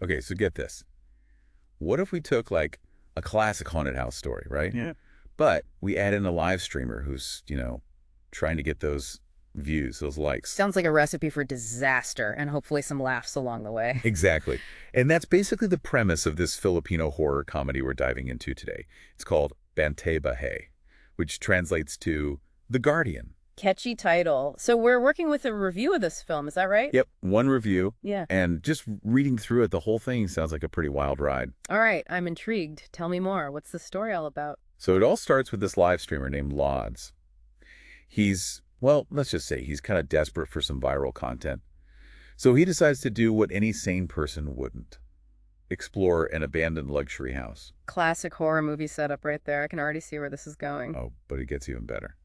Okay, so get this. What if we took, like, a classic haunted house story, right? Yeah. But we add in a live streamer who's, trying to get those views, those likes. Sounds like a recipe for disaster and hopefully some laughs along the way. Exactly. And that's basically the premise of this Filipino horror comedy we're diving into today. It's called Bantay-Bahay, which translates to The Guardian. Catchy title. So we're working with a review of this film, is that right? Yep, one review. Yeah. And just reading through it, the whole thing sounds like a pretty wild ride. All right, I'm intrigued. Tell me more. What's the story all about? So it all starts with this live streamer named Lodz. Well, let's just say he's kind of desperate for some viral content. So he decides to do what any sane person wouldn't. Explore an abandoned luxury house. Classic horror movie setup right there. I can already see where this is going. Oh, but it gets even better.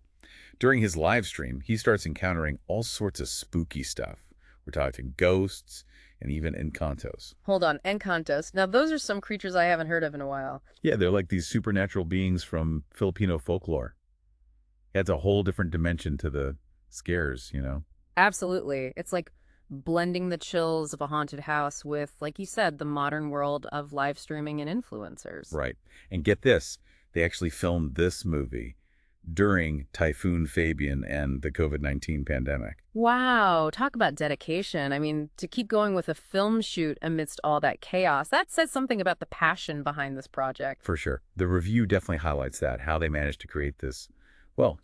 During his live stream, he starts encountering all sorts of spooky stuff. We're talking ghosts and even encantos. Hold on, encantos. Now those are some creatures I haven't heard of in a while. Yeah, they're like these supernatural beings from Filipino folklore. It adds a whole different dimension to the scares. Absolutely. It's like blending the chills of a haunted house with, like you said, the modern world of live streaming and influencers. Right. And get this, they actually filmed this movie during Typhoon Fabian and the COVID-19 pandemic. Wow, talk about dedication. I mean, to keep going with a film shoot amidst all that chaos, that says something about the passion behind this project. For sure. The review definitely highlights that, how they managed to create this,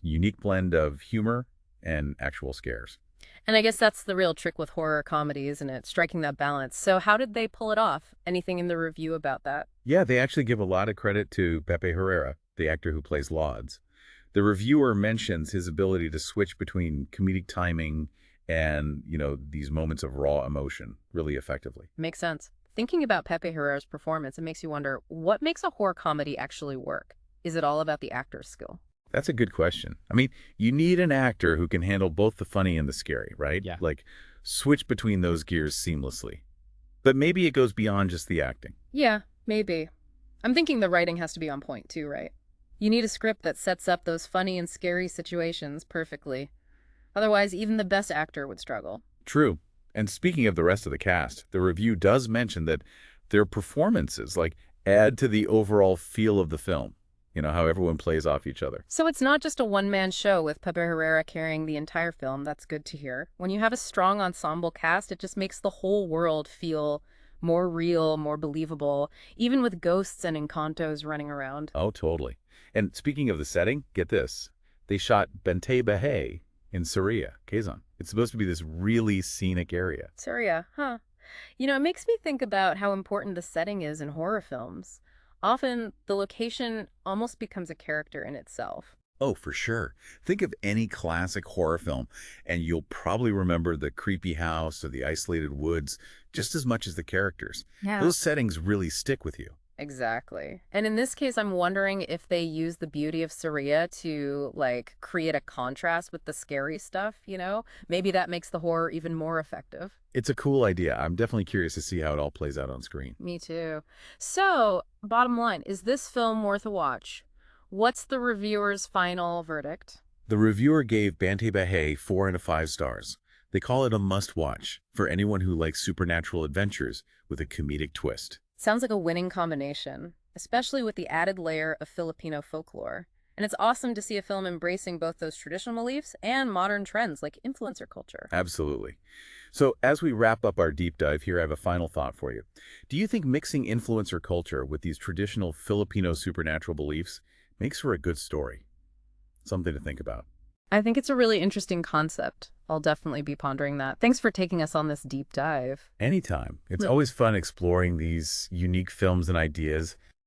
unique blend of humor and actual scares. And I guess that's the real trick with horror comedy, isn't it? Striking that balance. So how did they pull it off? Anything in the review about that? Yeah, they actually give a lot of credit to Pepe Herrera, the actor who plays Lodz. The reviewer mentions his ability to switch between comedic timing and, these moments of raw emotion really effectively. Makes sense. Thinking about Pepe Herrera's performance, it makes you wonder, what makes a horror comedy actually work? Is it all about the actor's skill? That's a good question. I mean, you need an actor who can handle both the funny and the scary, right? Yeah. Like, switch between those gears seamlessly. But maybe it goes beyond just the acting. Yeah, maybe. I'm thinking the writing has to be on point too, right? You need a script that sets up those funny and scary situations perfectly. Otherwise, even the best actor would struggle. True. And speaking of the rest of the cast, the review does mention that their performances, add to the overall feel of the film. How everyone plays off each other. So it's not just a one-man show with Pepe Herrera carrying the entire film. That's good to hear. When you have a strong ensemble cast, it just makes the whole world feel more real, more believable, even with ghosts and encantos running around. Oh, totally. And speaking of the setting, get this. They shot Bantay-Bahay in Syria, Quezon. It's supposed to be this really scenic area. Syria, huh? It makes me think about how important the setting is in horror films. Often, the location almost becomes a character in itself. Oh, for sure. Think of any classic horror film, and you'll probably remember the creepy house or the isolated woods just as much as the characters. Yeah. Those settings really stick with you. Exactly. And in this case, I'm wondering if they use the beauty of Syria to, create a contrast with the scary stuff, Maybe that makes the horror even more effective. It's a cool idea. I'm definitely curious to see how it all plays out on screen. Me too. So, bottom line, is this film worth a watch? What's the reviewer's final verdict? The reviewer gave Bantay-Bahay 4 out of 5 stars. They call it a must-watch for anyone who likes supernatural adventures with a comedic twist. Sounds like a winning combination, especially with the added layer of Filipino folklore. And it's awesome to see a film embracing both those traditional beliefs and modern trends like influencer culture. Absolutely. So as we wrap up our deep dive here, I have a final thought for you. Do you think mixing influencer culture with these traditional Filipino supernatural beliefs makes for a good story? Something to think about. I think it's a really interesting concept. I'll definitely be pondering that. Thanks for taking us on this deep dive. Anytime. It's always fun exploring these unique films and ideas